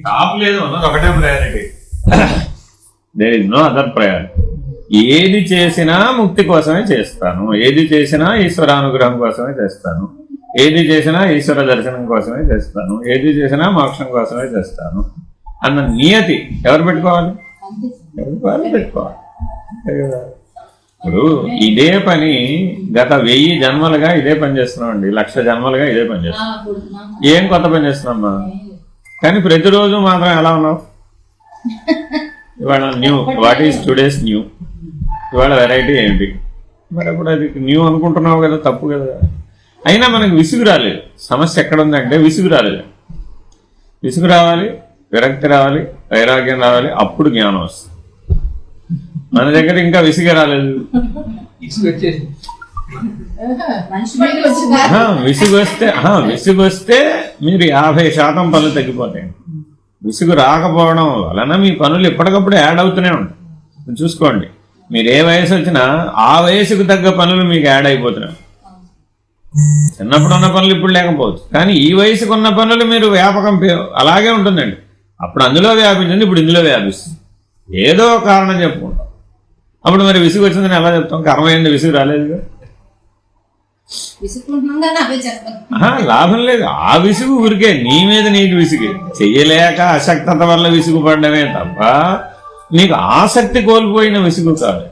Top లేదు, ఉన్నది ఒకటే priority. There is no other priority. ఏది చేసినా ముక్తి కోసమే చేస్తాను, ఏది చేసినా ఈశ్వరానుగ్రహం కోసమే చేస్తాను, ఏది చేసినా ఈశ్వర దర్శనం కోసమే చేస్తాను, ఏది చేసినా మోక్షం కోసమే చేస్తాను అన్న నియతి ఎవరు పెట్టుకోవాలి? పెట్టుకోవాలి. ఇప్పుడు ఇదే పని గత 1000 జన్మలుగా ఇదే పని చేస్తున్నామండి, 1,00,000 జన్మలుగా ఇదే పని చేస్తున్నాం. ఏం కొత్త పని చేస్తున్నామ్మా? కానీ ప్రతిరోజు మాత్రం ఎలా ఉన్నావు? ఇవాళ new, what is today's new, ఇవాళ వెరైటీ ఏంటి? మరి అప్పుడు అది న్యూ అనుకుంటున్నావు కదా, తప్పు కదా. అయినా మనకు విసుగు రాలేదు. సమస్య ఎక్కడ ఉందంటే విసుగు రాలేదు. విసుగు రావాలి, విరక్తి రావాలి, వైరాగ్యం రావాలి, అప్పుడు జ్ఞానం వస్తుంది. మన దగ్గర ఇంకా విసుగే రాలేదు. విసుగు వస్తే మీరు 50% పనులు తగ్గిపోతాయి. విసుగు రాకపోవడం వలన మీ పనులు ఎప్పటికప్పుడు యాడ్ అవుతూనే ఉంటాయి. చూసుకోండి, మీరు ఏ వయసు వచ్చినా ఆ వయసుకు తగ్గ పనులు మీకు యాడ్ అయిపోతున్నాయి. చిన్నప్పుడు ఉన్న పనులు ఇప్పుడు లేకపోవచ్చు, కానీ ఈ వయసుకు ఉన్న పనులు మీరు వ్యాపకం అలాగే ఉంటుందండి. అప్పుడు అందులో వ్యాపించింది, ఇప్పుడు ఇందులో వ్యాపిస్తుంది. ఏదో కారణం చెప్పుకుంటాం. అప్పుడు మరి విసుగు వచ్చిందని ఎలా చెప్తాం? కర్మైంది, విసుగు రాలేదు, లాభం లేదు. ఆ విసుగు ఊరికే నీ మీద నీకు విసుగు, చెయ్యలేక అశక్తత వల్ల విసుగు పడడమే తప్ప నీకు ఆసక్తి కోల్పోయిన విసుగు కాదు.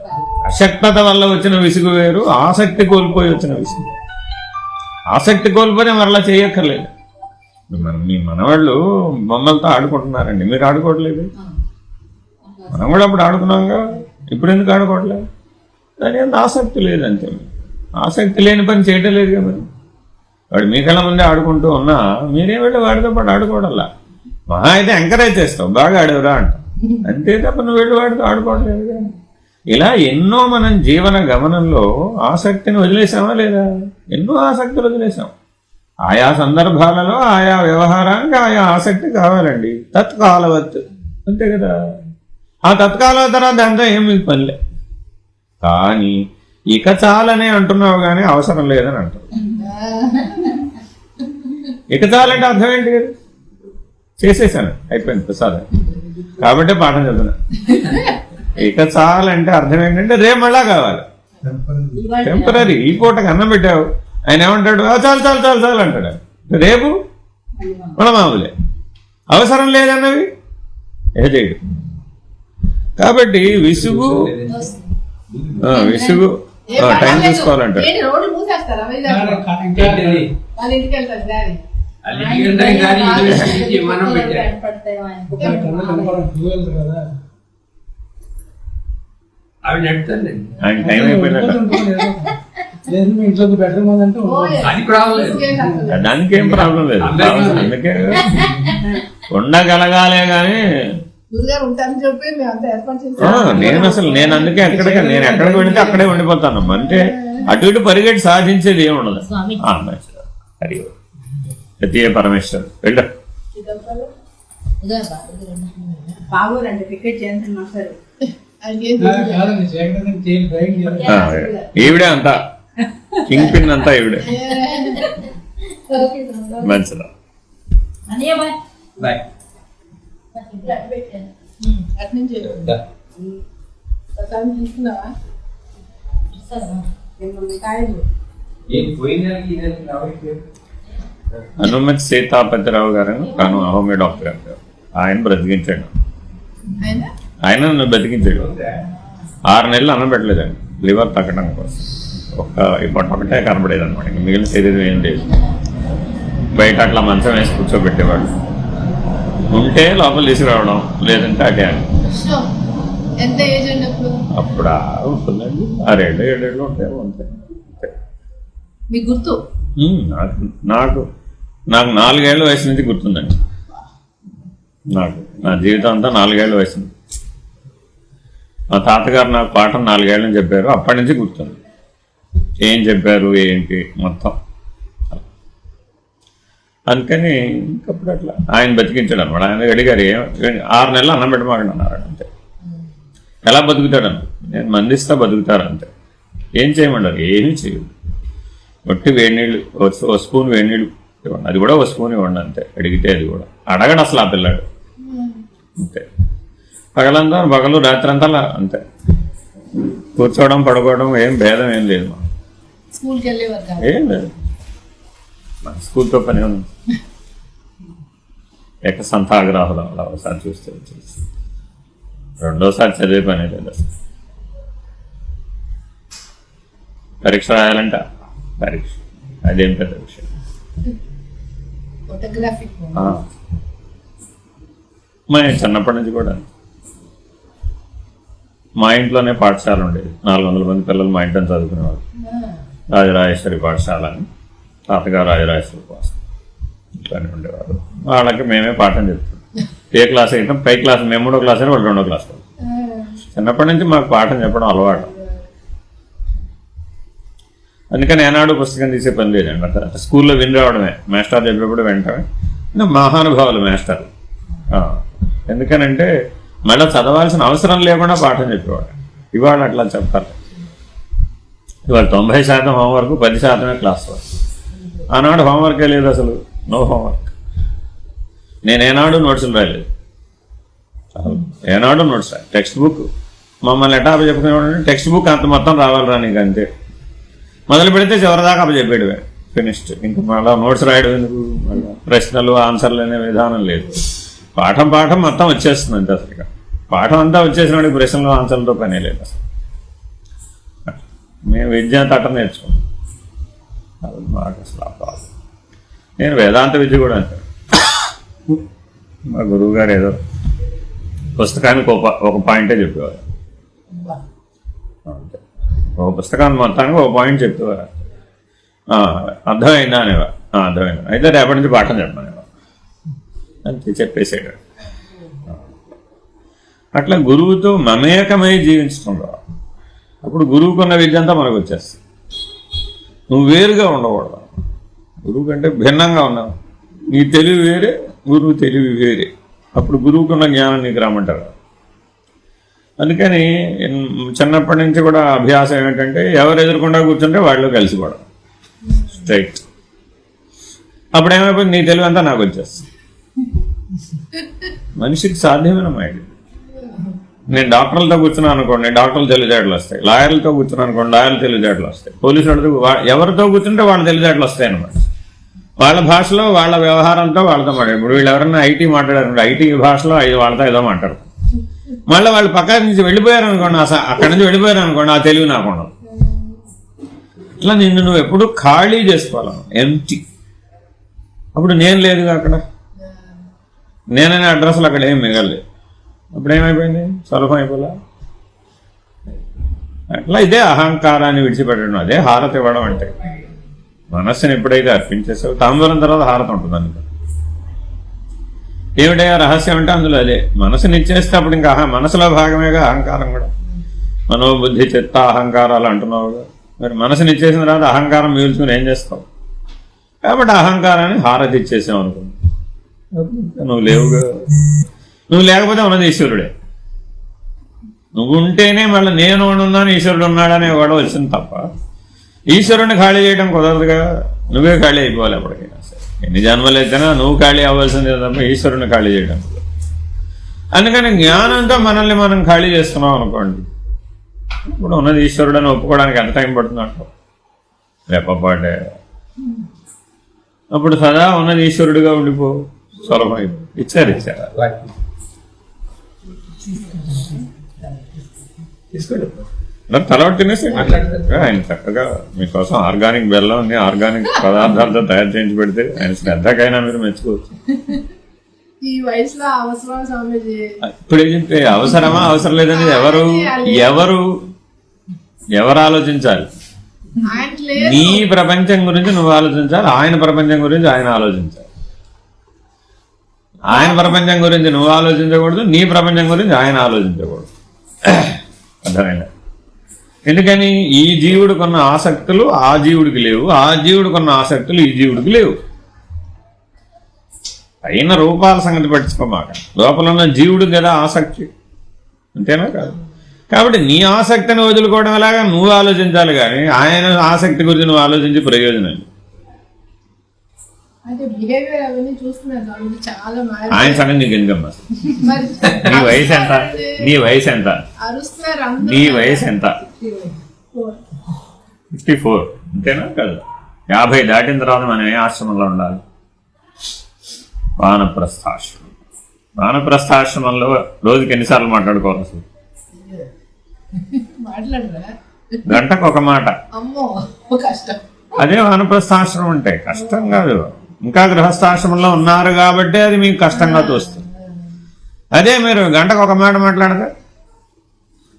అశక్తత వల్ల వచ్చిన విసుగు వేరు, ఆసక్తి కోల్పోయి వచ్చిన విసుగు. ఆసక్తి కోల్పోతే మరలా చేయక్కర్లేదు. మీ మనవాళ్ళు బొమ్మలతో ఆడుకుంటున్నారండి, మీరు ఆడుకోవట్లేదు. మనం కూడా అప్పుడు ఆడుకున్నాంగా, ఇప్పుడు ఎందుకు ఆడుకోవట్లేదు? దాని అంత ఆసక్తి లేదంతే. ఆసక్తి లేని పని చేయటం లేదు కదా. వాడు మీ కళ్ళ ముందే ఆడుకుంటూ ఉన్నా మీరేం వెళ్ళి వాడితో పాటు ఆడుకోవడంలా. మహా అయితే ఎంకరేజ్ చేస్తావు, బాగా ఆడేవరా అంట, అంతే తప్ప నువ్వు వెళ్ళి వాడితో ఆడుకోవట్లేదు కదా. ఇలా ఎన్నో మనం జీవన గమనంలో ఆసక్తిని వదిలేసామా లేదా? ఎన్నో ఆసక్తులు వదిలేసాం. ఆయా సందర్భాలలో ఆయా వ్యవహారానికి ఆయా ఆసక్తి కావాలండి. తత్కాలవత్, అంతే కదా. ఆ తత్కాలం తర్వాత అంతా ఏం మీకు పనిలే. కానీ ఇక చాలనే అంటున్నావు కానీ అవసరం లేదని అంటారు. ఇక చాలంటే అర్థం ఏంటి కదా? చేసేసాను, అయిపోయింది ప్రసాదం, కాబట్టి పాఠం చదువుతున్నా. ఇక చాలంటే అర్థం ఏంటంటే రేపు మళ్ళా కావాలి. టెంపరీ. ఈ పూటకి అన్నం పెట్టావు, ఆయన ఏమంటాడు? చాలు చాలు చాలు చాలు అంటాడు. రేపు మన మామూలే. అవసరం లేదన్నవి ఏదేడు. కాబట్టి విసుగు టైం చూసుకోవాలంటాడు. ఆయన టైం అయిపోయినట్టు దానికేం ప్రాబ్లం లేదు. అందుకే ఉండగలగాలే గాని నేను అందుకే నేను ఎక్కడికి వెళితే అక్కడే ఉండిపోతాను. అంటే అటు ఇటు పరిగెట్టి సాధించేది ఏమి ఉండదు. హరి ప్రతియే పరమేశ్వర్ వెళ్ళ ఈవిడే అంతా కింగ్ పిన్ అంతా ఈవిడే. మంచిదా, హనుమత్ సీతాపతిరావు గారు తను హోమియో డాక్టర్ గారు. ఆయన బ్రతికించాడు, ఆయన నన్ను బ్రతికించాడు. 6 నెలలు అన్నం పెట్టలేదండి, లివర్ తగ్గడం కోసం. ఇప్పుడు ఒకటే కనబడేది అనమాట, మిగిలిన శరీరం ఏం లేదు. బయట అట్లా మంచం వేసి కూర్చోబెట్టేవాడు. ఉంటే లోపల తీసుకురావడం, లేదంటే అటే. అప్పుడు ఉంటుందండి 6 ఏళ్ళు 7 ఏళ్ళు ఉంటాయి అంతే. నాకు 4 ఏళ్ళ వయసు నుంచి గుర్తుందండి. నా జీవితం అంతా 4 ఏళ్ళ వయసు. మా తాతగారు నాకు పాఠం 4 ఏళ్ళని చెప్పారు, అప్పటి నుంచి గుర్తుంది. ఏం చెప్పారు ఏంటి మొత్తం. అందుకని ఇంకప్పుడు అట్లా ఆయన బతికించాడు అనమాట. ఆయన అడిగారు 6 నెలలు అన్నం పెట్టమాకండి అన్నారు. అంతే. ఎలా బతుకుతాడన్న, నేను మందిస్తా బతుకుతారు అంతే. ఏం చేయమన్నారు? ఏమీ చేయదు. ఒట్టి వేడి నీళ్ళు, 1 స్పూన్ వేడి నీళ్ళు ఇవ్వండి, అది కూడా వస్తువుని ఇవ్వండి అంతే. అడిగితే అది కూడా అడగడు అసలు ఆ పిల్లాడు అంతే. పగలంతా పగలు రాత్రి అంతా అంతే. కూర్చోవడం పడుకోవడం ఏం భేదం ఏం లేదు. ఏం లేదు, మన స్కూల్తో పని ఉంది. సంతాగ్రాహులు అలా ఒకసారి చూస్తే వచ్చేసి రెండోసారి చదివే పని లేదు అసలు. పరీక్ష రాయాలంట, పరీక్ష అదేం పెద్ద విషయం. మా చిన్నప్పటి నుంచి కూడా మా ఇంట్లోనే పాఠశాల ఉండేది. 400 మంది పిల్లలు మా ఇంట్లో చదువుకునేవాళ్ళు. రాజరాజేశ్వరి పాఠశాల అని, తాతగారు రాజరాజేశ్వరి పాఠశాల ఇట్లానే ఉండేవాళ్ళు. వాళ్ళకి మేమే పాఠం చెప్తాం. ఏ క్లాస్ అయితే పై క్లాస్, మేము 3వ క్లాస్ అని వాళ్ళు 2వ క్లాస్. చిన్నప్పటి నుంచి మాకు పాఠం చెప్పడం అలవాటు. అందుకని ఏనాడు పుస్తకం తీసే పని లేదండి. అట్లా స్కూల్లో విని రావడమే, మాస్టర్ చెప్పేప్పుడు వెంటనే. మహానుభావులు మాస్టర్లు. ఎందుకనంటే మళ్ళీ చదవాల్సిన అవసరం లేకుండా పాఠం చెప్పేవాడు. ఇవాళ అట్లా చెప్పాలి. ఇవాళ 90% హోంవర్క్, 10% క్లాస్ వర్క్. ఆనాడు హోంవర్కే లేదు అసలు, నో హోంవర్క్. నేను ఏనాడు నోట్సులు రాయలేదు, ఏనాడు నోట్స్ రాయి. టెక్స్ట్ బుక్ మమ్మల్ని ఎటా చెప్పుకునేవాడు, టెక్స్ట్ బుక్ అంత మొత్తం రావాలిరా నీకు అంతే. మొదలు పెడితే చివరిదాకా చెప్పాడు, ఫినిష్డ్. ఇంక మళ్ళీ నోట్స్ రాయడం ఎందుకు, మళ్ళీ ప్రశ్నలు ఆన్సర్లు అనే విధానం లేదు. పాఠం మొత్తం వచ్చేస్తుంది అంతే. అసలు పాఠం అంతా వచ్చేసినాడు, ప్రశ్నలు ఆన్సర్లతో పనే లేదు అసలు. మేము విద్య తట్ట నేర్చుకున్నాం, అది మాకు అసలు అబ్బాదు. నేను వేదాంత విద్య కూడా అంటాను. మా గురువు గారు ఏదో పుస్తకానికి ఒక పాయింటే చెప్పేవారు. ఒక పుస్తకాన్ని మొత్తానికి ఒక పాయింట్ చెప్తేవారు. అర్థమైందా అనేవా, అర్థమైందా అయితే రేపటి నుంచి పాఠం చెప్పమనేవా అంతే, చెప్పేసాడు. అట్లా గురువుతో మమేకమై జీవించడం రా. అప్పుడు గురువుకున్న విద్య అంతా మనకు వచ్చేస్తుంది. నువ్వు వేరుగా ఉండకూడదు, గురువు కంటే భిన్నంగా ఉన్నావు. నీ తెలివి వేరే, గురువు తెలివి వేరే. అప్పుడు గురువుకున్న జ్ఞానం నీకు రమ్మంటారు. అందుకని చిన్నప్పటి నుంచి కూడా అభ్యాసం ఏంటంటే ఎవరు ఎదుర్కొండా కూర్చుంటే వాళ్ళు కలిసిపోవడం స్ట్రైట్. అప్పుడు ఏమైపోయింది, నీ తెలివి అంతా నాకు వచ్చేస్తుంది. మనిషికి సాధ్యమైన మైండ్. నేను డాక్టర్లతో కూర్చున్నాను అనుకోండి, డాక్టర్లు తెలివితేటలు వస్తాయి. లాయర్లతో కూర్చున్నాను అనుకోండి, లాయర్లు తెలివితేటలు వస్తాయి. పోలీసులతో ఎవరితో కూర్చుంటే వాళ్ళ తెలివితేటలు వస్తాయి అన్నమాట. వాళ్ళ భాషలో వాళ్ళ వ్యవహారంతో వాళ్ళతో మాట్లాడు. ఇప్పుడు వీళ్ళు ఎవరైనా ఐటీ మాట్లాడారు, ఐటీ భాషలో వాళ్ళతో ఏదో మాట్లాడతారు. మళ్ళీ వాళ్ళు పక్క నుంచి వెళ్ళిపోయారు అనుకోండి, అక్కడి నుంచి వెళ్ళిపోయారు అనుకోండి, ఆ తెలివి నాకు ఉండదు. ఇట్లా నిన్ను నువ్వు ఎప్పుడు ఖాళీ చేసుకోవాలి, ఎంటీ. అప్పుడు నేను లేదుగా అక్కడ, నేననే అడ్రస్లు అక్కడ ఏం మిగలలేదు. అప్పుడు ఏమైపోయింది, సులభం అయిపోలే. అట్లా ఇదే అహంకారాన్ని విడిచిపెట్టడం, అదే హారతి ఇవ్వడం అంటే. మనస్సుని ఎప్పుడైతే అర్పించేసావు, తాంబూలం తర్వాత హారతి ఉంటుంది. అందులో ఏమిటయ్యా రహస్యం అంటే అందులో అదే. మనసుని ఇచ్చేస్తే అప్పుడు ఇంకా మనసులో భాగమేగా అహంకారం కూడా. మనోబుద్ధి చిత్త అహంకారాలు అంటున్నావు. మరి మనసుని ఇచ్చేసిన తర్వాత అహంకారం మిగుల్చుకుని ఏం చేస్తావు? కాబట్టి అహంకారాన్ని హారతి ఇచ్చేసావు అనుకుంది. నువ్వు లేవుగా, నువ్వు లేకపోతే ఉన్నది ఈశ్వరుడే. నువ్వు ఉంటేనే మళ్ళీ నేను ఉన్నాను ఈశ్వరుడు ఉన్నాడనే గొడవ వచ్చింది తప్ప ఈశ్వరుని ఖాళీ చేయడం కుదరదుగా. నువ్వే ఖాళీ అయిపోవాలి ఎప్పటికైనా సరే. ఎన్ని జన్మలు అయితేనా నువ్వు ఖాళీ అవ్వాల్సిందే తప్ప ఈశ్వరుని ఖాళీ చేయడం. అందుకని జ్ఞానంతో మనల్ని మనం ఖాళీ చేస్తున్నాం అనుకోండి, ఇప్పుడు ఉన్నది ఈశ్వరుడు అని ఒప్పుకోవడానికి ఎంత టైం పడుతుంది అంటావు? రెప్పపాటే. అప్పుడు సదా ఉన్నది ఈశ్వరుడిగా ఉండిపో, సులభం. ఇచ్చారు తీసుకోండి. తలవాటు తినేసి ఆయన చక్కగా మీకోసం ఆర్గానిక్ బెల్లం, ఆర్గానిక్ పదార్థాలతో తయారు చేయించి పెడితే ఆయన శ్రద్ధకైనా మీరు మెచ్చుకోవచ్చు. ఇప్పుడే చెప్తే అవసరమా అవసరం లేదని ఎవరు ఆలోచించాలి? నీ ప్రపంచం గురించి నువ్వు ఆలోచించాలి, ఆయన ప్రపంచం గురించి ఆయన ఆలోచించాలి. ఆయన ప్రపంచం గురించి నువ్వు ఆలోచించకూడదు, నీ ప్రపంచం గురించి ఆయన ఆలోచించకూడదు. అర్థమైందా? ఎందుకని ఈ జీవుడికున్న ఆసక్తులు ఆ జీవుడికి లేవు, ఆ జీవుడికున్న ఆసక్తులు ఈ జీవుడికి లేవు. అయిన రూపాల సంగతి పట్టించుకోమాక, లోపల ఉన్న జీవుడు కదా ఆసక్తి, అంతేనా కాదు? కాబట్టి నీ ఆసక్తిని వదులుకోవడం ఎలాగా నువ్వు ఆలోచించాలి, కానీ ఆయన ఆసక్తి గురించి నువ్వు ఆలోచించి ప్రయోజనం. అంటే బిహేవియర్ అవన్నీ చూస్తున్నారు కాబట్టి చాలా ఆయన సంగతి నీకు ఎందుకమ్మా? మరి నీ వయసు ఎంత? నీ వయసు ఎంత? అరుస్తున్నారు నీ వయసు ఎంత? 54. అంతేనా కదా? 50 దాటిన తర్వాత మనం ఏ ఆశ్రమంలో ఉండాలి? వానప్రస్థాశ్రమం. వానప్రస్థాశ్రమంలో రోజుకి ఎన్నిసార్లు మాట్లాడుకోవాలి అసలు? మాట్లాడరా? గంటకు ఒక మాట. అమ్మో కష్టం. అదే వానప్రస్థాశ్రమం అంటే కష్టం కాదు. ఇంకా గృహస్థాశ్రమంలో ఉన్నారు కాబట్టి అది మీకు కష్టంగా తోస్తుంది. అదే మీరు గంటకు ఒక మాట మాట్లాడతారు,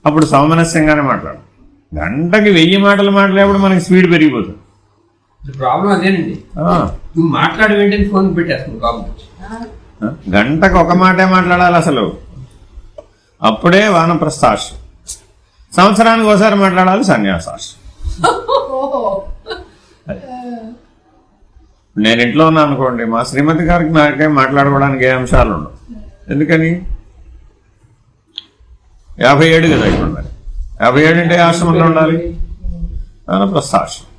అప్పుడు సౌమనస్యంగానే మాట్లాడు. గంటకి 1000 మాటలు మాట్లాడేప్పుడు మనకి స్పీడ్ పెరిగిపోతుంది. ప్రాబ్లం అదేనండి, నువ్వు మాట్లాడే వెంటనే ఫోన్ పెట్టేస్తుంది ప్రాబ్లం. గంటకు ఒక మాటే మాట్లాడాలి అసలు, అప్పుడే వానప్రస్థాశ్రమం. సంవత్సరానికి ఒకసారి మాట్లాడాలి సన్యాసాశ్రమం. నేను ఇంట్లో ఉన్నాను అనుకోండి, మా శ్రీమతి గారికి నాకే మాట్లాడుకోవడానికి ఏ అంశాలు ఉండవు. ఎందుకని? 57 కదా ఇప్పుడు. మరి 57 అంటే ఆశ్రమంలో ఉండాలి. వానప్రస్థాశ్రమం.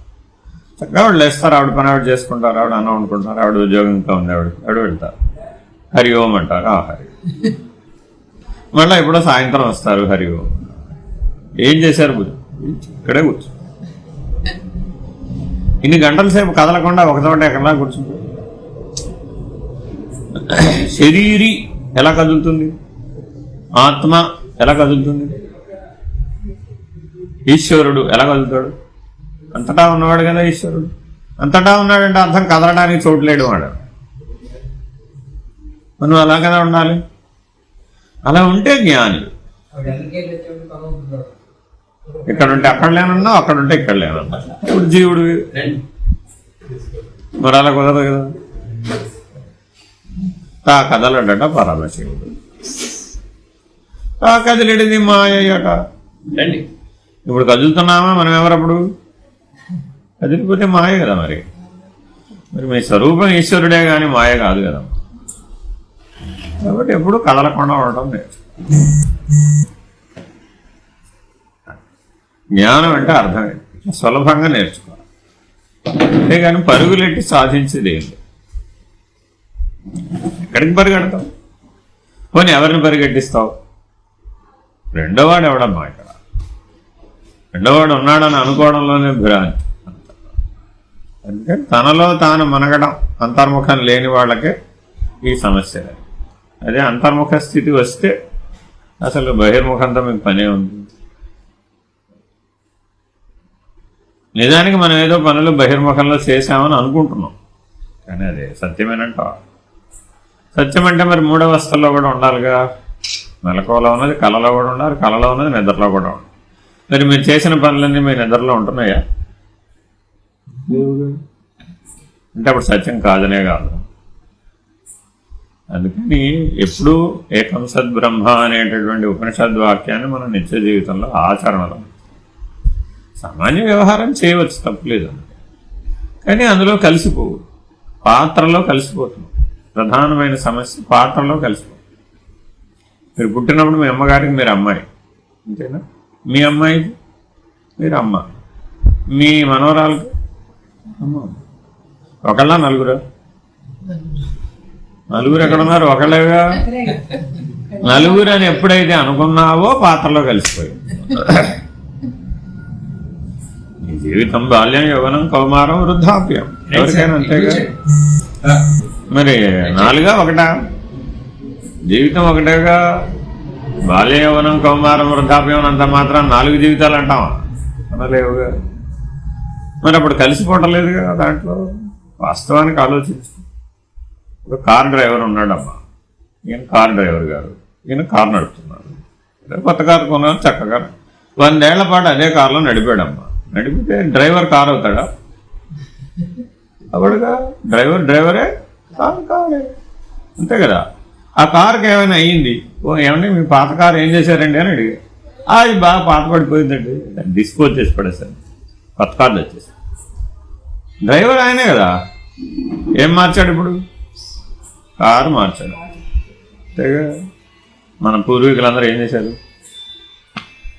చక్కగా ఆవిడ లేస్తారు, ఆవిడ పని ఆవిడ చేసుకుంటారు, ఆవిడ అన్నం వండుకుంటారు, ఆవిడ ఉద్యోగం ఇంకా ఉంది, ఆవిడ వెళ్తారు, హరి ఓం అంటారు. హరి మళ్ళీ ఎప్పుడో సాయంత్రం వస్తారు, హరి ఓం. ఏం చేశారు? ఇక్కడే కూర్చో. ఇన్ని గంటల సేపు కదలకుండా ఒకచోట ఎక్కడా కూర్చుంటారు. శరీరి ఎలా కదులుతుంది? ఆత్మ ఎలా కదులుతుంది? ఈశ్వరుడు ఎలా కదులుతాడు? అంతటా ఉన్నవాడు కదా ఈశ్వరుడు. అంతటా ఉన్నాడంటే అర్థం కదలడానికి చోట్లేడు వాడు. మనం అలా కదా ఉండాలి. అలా ఉంటే జ్ఞాని. ఇక్కడ ఉంటే అక్కడ లేనన్నా, అక్కడ ఉంటే ఇక్కడ లేనన్నా. ఇప్పుడు జీవుడు మరి అలా కుదరదు కదా. తా కదలడట పరమశివుడు, తా కదిలేడిది మాయట. ఇప్పుడు కదులుతున్నామా మనం? ఎవరప్పుడు కదిలిపోతే మాయ కదా. మరి మీ స్వరూపం ఈశ్వరుడే కానీ మాయ కాదు కదా. కాబట్టి ఎప్పుడు కదలకుండా ఉండటం నేర్చుకో. జ్ఞానం అంటే అర్థమే, సులభంగా నేర్చుకోవాలి. అంతేగాని పరుగులెట్టి సాధించేది ఏంటి? ఎక్కడికి పరిగెడతావు? పోనీ ఎవరిని పరిగెట్టిస్తావు? రెండోవాడు ఎవడమ్మా ఇక్కడ? రెండోవాడు ఉన్నాడని అనుకోవడంలోనే భ్రాంతి. అంటే తనలో తాను మనగడం అంతర్ముఖం లేని వాళ్ళకే ఈ సమస్య. అదే అంతర్ముఖ స్థితి వస్తే అసలు బహిర్ముఖంతో మీకు పనే ఉంది. నిజానికి మనం ఏదో పనులు బహిర్ముఖంలో చేశామని అనుకుంటున్నాం, కానీ అదే సత్యమేనంట. సత్యం అంటే మరి 3 అవస్థల్లో కూడా ఉండాలిగా. మెలకువలో ఉన్నది కళలో కూడా ఉండాలి, కళలో ఉన్నది నిద్రలో కూడా ఉండాలి. మరి మీరు చేసిన పనులన్నీ మీ నిద్రలో ఉంటున్నాయా? అంటే అప్పుడు సత్యం కాదనే కాదు. అందుకని ఎప్పుడూ ఏకం సద్బ్రహ్మ అనేటటువంటి ఉపనిషద్ వాక్యాన్ని మనం నిత్య జీవితంలో ఆచరణలో, సామాన్య వ్యవహారం చేయవచ్చు, తప్పులేదు. కానీ అందులో కలిసిపోవు, పాత్రలో కలిసిపోతుంది. ప్రధానమైన సమస్య పాత్రలో కలిసిపోతుంది. మీరు పుట్టినప్పుడు మీ అమ్మగారికి మీరు అమ్మాయి, అంతేనా? మీ అమ్మాయికి మీరు అమ్మ, మీ మనవరాలకు అమ్మ. ఒకళ్ళ నలుగురు? నలుగురు ఎక్కడున్నారు? ఒకళ్ళేగా. నలుగురు అని ఎప్పుడైతే అనుకున్నావో పాత్రలో కలిసిపోయింది. నీ జీవితం బాల్యం, యవ్వనం, కౌమారం, వృద్ధాప్యం, ఎవరికైనా అంతేగా. మరి 4గా 1? జీవితం ఒకటేగా. బాల్య, యవ్వనం, కౌమారం, వృద్ధాప్యం అంత మాత్రం 4 జీవితాలు అంటామా? అనలేవుగా. మరి అప్పుడు కలిసిపోవటం లేదుగా దాంట్లో. వాస్తవానికి ఆలోచించు. ఇప్పుడు కార్ డ్రైవర్ ఉన్నాడమ్మా, ఈయన కార్ డ్రైవర్ గారు, ఈయన కారు నడుపుతున్నాడు. కొత్త కారు కొన్నాను, చక్కగా 100 ఏళ్ల పాటు అదే కారులో నడిపాడమ్మా. నడిపితే డ్రైవర్ కారు అవుతాడా? అప్పుడుగా డ్రైవరే, కారు కారే, అంతే కదా. ఆ కారుకి ఏమైనా అయ్యింది, ఏమంటే మీ పాత కారు ఏం చేశారండి అని అడిగి, అది బాగా పాత పడిపోయిందండి, డిస్పోజ్ చేసి పడేసాను, కొత్త కార్డు వచ్చేసి. డ్రైవర్ ఆయనే కదా. ఏం మార్చాడు ఇప్పుడు? కారు మార్చాడు. అంతేగా. మన పూర్వీకులందరూ ఏం చేశారు?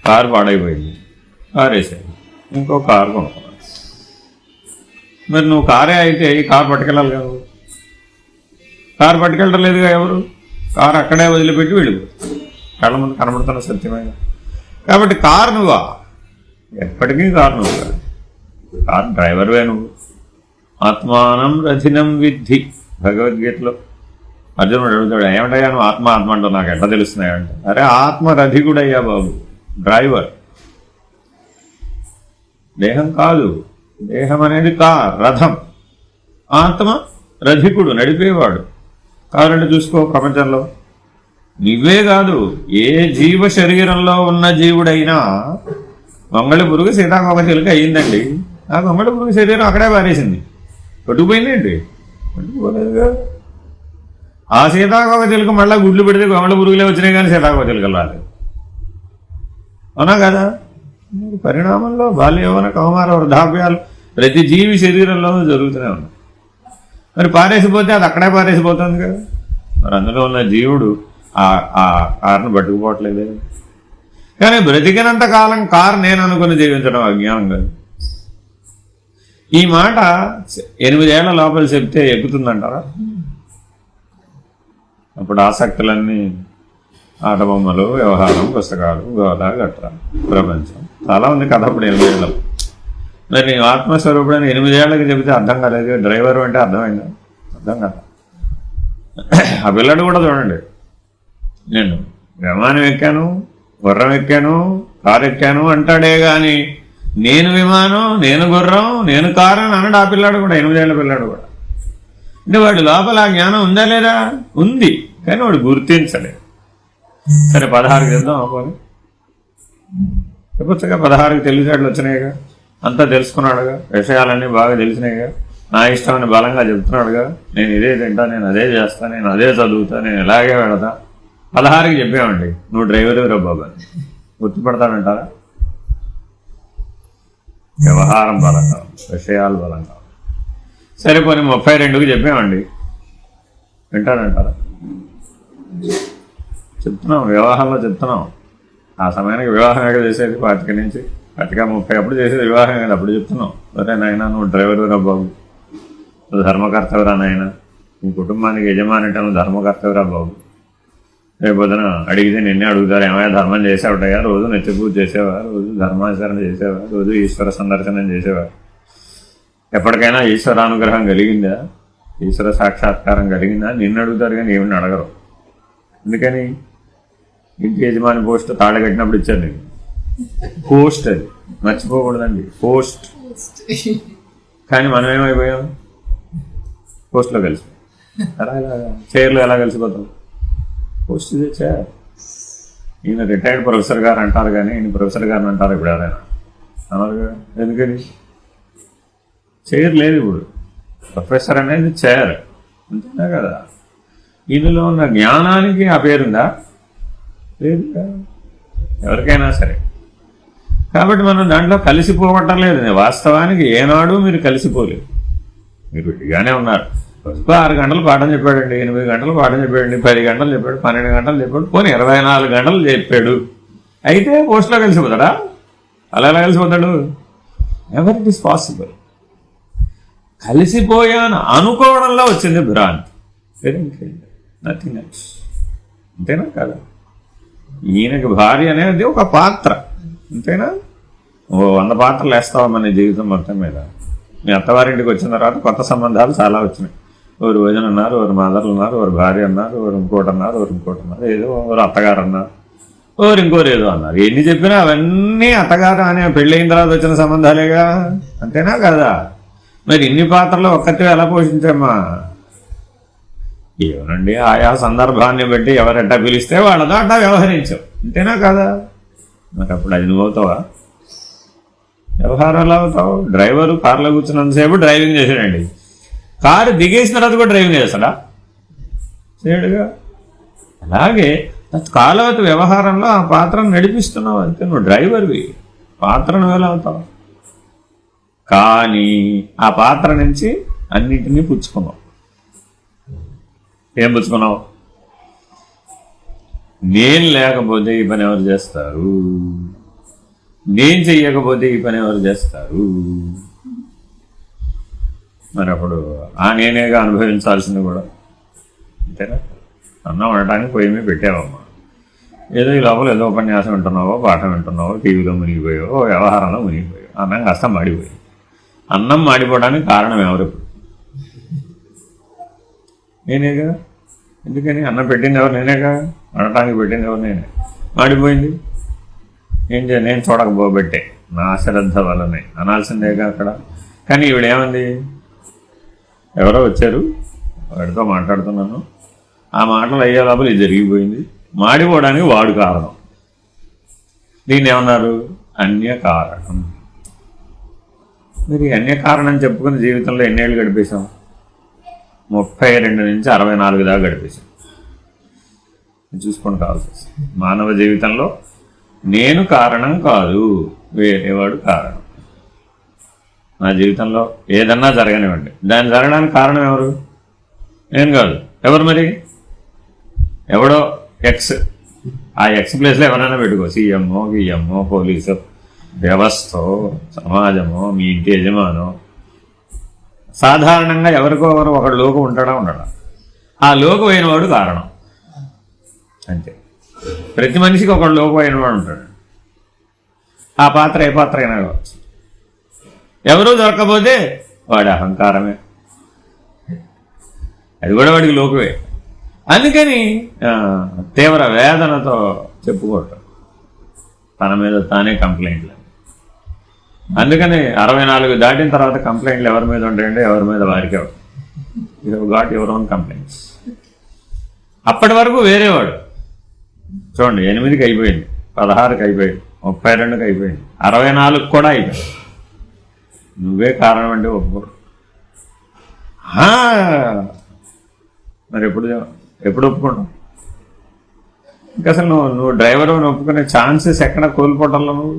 కారు పాడైపోయింది, కారు వేసాడు, ఇంకో కారు కొనుక్కున్నాడు. మరి నువ్వు కారే అయితే ఈ కారు పట్టుకెళ్ళాలి కదా. కారు పట్టుకెళ్ళడం లేదుగా ఎవరు, కారు అక్కడే వదిలిపెట్టి వెళ్ళిపోతుంది. కళ్ళ ముందు కనబడుతున్న సత్యమైన. కాబట్టి కారు నువ్వా? ఎప్పటికీ కారు నువ్వు కాదు. కారు డ్రైవర్వే నువ్వు. ఆత్మానం రథినం విద్ధి భగవద్గీతలో అర్జునుడు అడుగుతాడు, ఏమంటయ్యా నువ్వు ఆత్మ ఆత్మ అంటావు, నాకు ఎట్లా తెలుస్తున్నాయంటే, అరే ఆత్మ రథికుడయ్యా బాబు, డ్రైవర్. దేహం కాదు, దేహం అనేది రథం. ఆత్మ రథికుడు, నడిపేవాడు. కావాలంటే చూసుకో, ప్రపంచంలో నువ్వే కాదు, ఏ జీవ శరీరంలో ఉన్న జీవుడైనా గొంగళి పురుగు సీతాకోక చిలుక అయ్యిందండి. ఆ గొంగళి పురుగు శరీరం అక్కడే పారేసింది, పట్టుకుపోయిందేంటి? పట్టుకుపోలేదుగా. ఆ సీతాకోక చిలుక మళ్ళీ గుడ్లు పెడితే గొంగళి పురుగులే వచ్చినాయి కానీ సీతాకోక చిలుకలు రాలేదు. అవునా కదా? పరిణామంలో బాల్య యౌవన కౌమార వృద్ధాప్యాలు ప్రతి జీవి శరీరంలో జరుగుతూనే ఉన్నాయి. మరి పారేసిపోతే అది అక్కడే పారేసిపోతుంది కదా. మరి అందులో ఉన్న జీవుడు ఆ కారును పట్టుకుపోవట్లేదు. కానీ బ్రతికినంత కాలం కారు నేను అనుకుని జీవించడం అజ్ఞానం కాదు. ఈ మాట 8 ఏళ్ల లోపల చెప్తే ఎక్కుతుందంటారా? అప్పుడు ఆసక్తులన్నీ ఆట బొమ్మలు, వ్యవహారం, పుస్తకాలు, గోదా, గట్రా, ప్రపంచం చాలా ఉంది కథ. అప్పుడు 8 ఏళ్ళలో మరి నీ ఆత్మస్వరూపుడని 8 ఏళ్ళకి చెబితే అర్థం కాలేదు. డ్రైవర్ అంటే అర్థమైందా? అర్థం కదా. ఆ పిల్లడు కూడా చూడండి, నేను విమానం ఎక్కాను, గుర్రం ఎక్కాను, కారు ఎక్కాను అంటాడే కానీ నేను విమానం, నేను గుర్రం, నేను కారు అని అన్నాడు ఆ పిల్లాడు కూడా, 8 ఏళ్ళ పిల్లాడు కూడా. అంటే వాడి లోపల ఆ జ్ఞానం ఉందా లేదా? ఉంది, కానీ వాడు గుర్తించలేదు. సరే 16కి చెప్దాం అవ్వాలి, చెప్పొచ్చుగా. 16కి తెలివితేటలు వచ్చినాయిగా, అంతా తెలుసుకున్నాడుగా, విషయాలన్నీ బాగా తెలిసినాయిగా, నా ఇష్టం అని బలంగా చెప్తున్నాడుగా. నేను ఇదే తింటా, నేను అదే చేస్తా, నేను అదే చదువుతా, నేను ఇలాగే వెళతా. 16కి చెప్పామండి, నువ్వు డ్రైవర్ రా బాబు అని గుర్తుపడతాడంటారా? వ్యవహారం బలంగా, విషయాలు బలంగా. సరే పోనీ 32కి చెప్పామండి, వింటాడంటారా? చెప్తున్నాం, వివాహంలో చెప్తున్నాం. ఆ సమయానికి వివాహం ఎక్కడ చేసేది? 25 నుంచి 30 అప్పుడు చేసేది వివాహం కదా. అప్పుడు చెప్తున్నాం, సరే నాయన నువ్వు డ్రైవర్ రా బాబు, నువ్వు ధర్మకర్తవరా నాయన, నీ కుటుంబానికి యజమాని అంటే నువ్వు ధర్మకర్తవరా బాబు. రేపొద్దున అడిగితే నిన్నే అడుగుతారు, ఏమైనా ధర్మం చేసేవాటయ్యా, రోజు నిత్య పూజ చేసేవా, రోజు ధర్మాచరణ చేసేవా, రోజు ఈశ్వర సందర్శనం చేసేవా, ఎప్పటికైనా ఈశ్వరానుగ్రహం కలిగిందా, ఈశ్వర సాక్షాత్కారం కలిగిందా నిన్ను అడుగుతారు కానీ ఏమని అడగరు. ఎందుకని? ఇంటి యజమాని పోస్ట్ తాళగట్టినప్పుడు ఇచ్చారు నీకు పోస్ట్, అది మర్చిపోకూడదండి, పోస్ట్. కానీ మనం ఏమైపోయాం? పోస్ట్లో కలిసిపోయాం. అలా చైర్లో ఎలా కలిసిపోతాం? పోస్ట్ ఇదే చైర్. ఈయన రిటైర్డ్ ప్రొఫెసర్ గారు అంటారు కానీ ఈయన ప్రొఫెసర్ గారిని అంటారు ఇప్పుడు ఎవరైనా అన్నారు. ఎందుకని? చైర్ లేదు ఇప్పుడు. ప్రొఫెసర్ అనేది చైర్, అంతేనా కదా? ఈయనలో ఉన్న జ్ఞానానికి ఆ పేరుందా? లేదు కదా, ఎవరికైనా సరే. కాబట్టి మనం దాంట్లో కలిసిపోవటం లేదు. వాస్తవానికి ఏనాడు మీరు కలిసిపోలేదు, మీరు విడిగానే ఉన్నారు. రోజుకు 6 గంటలు పాఠం చెప్పాడండి, 8 గంటలు పాఠం చెప్పాడండి, 10 గంటలు చెప్పాడు, 12 గంటలు చెప్పాడు, పోనీ 24 గంటలు చెప్పాడు. అయితే పోస్ట్లో కలిసిపోతాడా? అలా ఎలా కలిసిపోతాడు? Ever it is possible. కలిసిపోయాను అనుకోవడంలో వచ్చింది భ్రాంతి, నథింగ్ ఎల్స్. అంతేనా కదా? ఈయనకి భార్య అనేది ఒక పాత్ర, అంతేనా? 100 పాత్రలు వేస్తావా మన జీవితం మొత్తం మీద? మీ అత్తవారింటికి వచ్చిన తర్వాత కొత్త సంబంధాలు చాలా వచ్చినాయి. ఎవరు వదిన అన్నారు, ఎవరు మదర్లు అన్నారు, ఎవరు భార్య అన్నారు, ఎవరు ఇంకోటి అన్నారు, ఎవరు ఇంకోటి అన్నారు, ఏదో ఎవరు అత్తగారు అన్నారు, ఎవరు ఇంకోరు ఏదో అన్నారు. ఎన్ని చెప్పినా అవన్నీ అత్తగారు అనే పెళ్ళైన తర్వాత వచ్చిన సంబంధాలేగా, అంతేనా కదా? మరి ఇన్ని పాత్రలు ఒక్కతే ఎలా పోషించమ్మా? ఏమనండి, ఆయా సందర్భాన్ని బట్టి ఎవరెట్టా పిలిస్తే వాళ్ళతో అట్టా వ్యవహరించావు, అంతేనా కదా? మరి అప్పుడు అది నువ్వు అవుతావా? వ్యవహారం ఎలా అవుతావు? డ్రైవరు కారులో కూర్చున్నంతసేపు డ్రైవింగ్ చేశాడండి, కారు దిగేసిన తర్వాత కూడా డ్రైవింగ్ చేస్తాడా? చేయడుగా. అలాగే తత్కాలవత వ్యవహారంలో ఆ పాత్రను నడిపిస్తున్నావు, అంతే. నువ్వు డ్రైవర్వి, పాత్రను ఎలా అవుతావు? కానీ ఆ పాత్ర నుంచి అన్నింటినీ పుచ్చుకున్నావు. ఏం పుచ్చుకున్నావు? నేను లేకపోతే ఈ పని ఎవరు చేస్తారు, నేను చెయ్యకపోతే ఈ పని ఎవరు చేస్తారు. మరి అప్పుడు ఆ నేనేగా అనుభవించాల్సింది కూడా. అంతేనా? అన్నం వండటానికి పొయ్యి మీద పెట్టావమ్మా, ఏదో ఈ లోపల ఏదో ఉపన్యాసం వింటున్నావో పాఠం వింటున్నావో టీవీలో మునిగిపోయావో వ్యవహారంలో మునిగిపోయావు, అన్నం కాస్త మాడిపోయి. అన్నం మాడిపోవడానికి కారణం ఎవరు? నేనేగా. ఎందుకని? అన్నం పెట్టింది ఎవరు? నేనేగా. వండటానికి పెట్టింది ఎవరు? నేనే. మాడిపోయింది ఏం చేయాలి? నేను చూడకపోబట్టే, నా అశ్రద్ధ వల్లనే అనాల్సిందేగా అక్కడ. కానీ ఈవిడేమంది? ఎవరో వచ్చారు, వాడితో మాట్లాడుతున్నాను, ఆ మాటలు అయ్యే లోపల ఇది జరిగిపోయింది, మాడిపోవడానికి వాడు కారణం. దీన్ని ఏమన్నారు? అన్యకారణం. మీరు అన్యకారణం చెప్పుకుని జీవితంలో ఎన్నేళ్ళు గడిపేశాం? 32 నుంచి 64 దాకా గడిపేశాం. చూసుకొని కావాల్సి వస్తుంది. మానవ జీవితంలో నేను కారణం కాదు, వేరేవాడు కారణం. నా జీవితంలో ఏదన్నా జరగనివ్వండి, దాన్ని జరగడానికి కారణం ఎవరు? నేను కాదు. ఎవరు మరి? ఎవడో ఎక్స్. ఆ ఎక్స్ ప్లేస్లో ఎవరైనా పెట్టుకో, సీఎంఓ గిఎంఓ పోలీసు వ్యవస్థ సమాజమో మీ ఇంటి యజమానో. సాధారణంగా ఎవరికో ఎవరు ఒకడు లోకు ఉంటాడా ఉండడా? ఆ లోకు అయినవాడు కారణం అంతే. ప్రతి మనిషికి ఒకడు లోకు అయినవాడు ఉంటాడు. ఆ పాత్ర ఏ పాత్ర అయినా కావచ్చు. ఎవరూ దొరకపోతే వాడి అహంకారమే, అది కూడా వాడికి లోకువే. అందుకని తీవ్ర వేదనతో చెప్పుకోవటం, తన మీద తానే కంప్లైంట్లు. అందుకని 64 దాటిన తర్వాత కంప్లైంట్లు ఎవరి మీద ఉంటాయంటే ఎవరి మీద వారికే. You got your own complaints. అప్పటి వరకు వేరేవాడు. చూడండి, 8కి అయిపోయింది, 16కి అయిపోయింది, 32కి అయిపోయింది, 64 కూడా అయిపోయింది. నువ్వే కారణం అంటే ఒప్పుకోరు. మరి ఎప్పుడు ఒప్పుకుంటావు? ఇంకా అసలు నువ్వు డ్రైవర్ అని ఒప్పుకునే ఛాన్సెస్ ఎక్కడ కోల్పోవటంలో నువ్వు?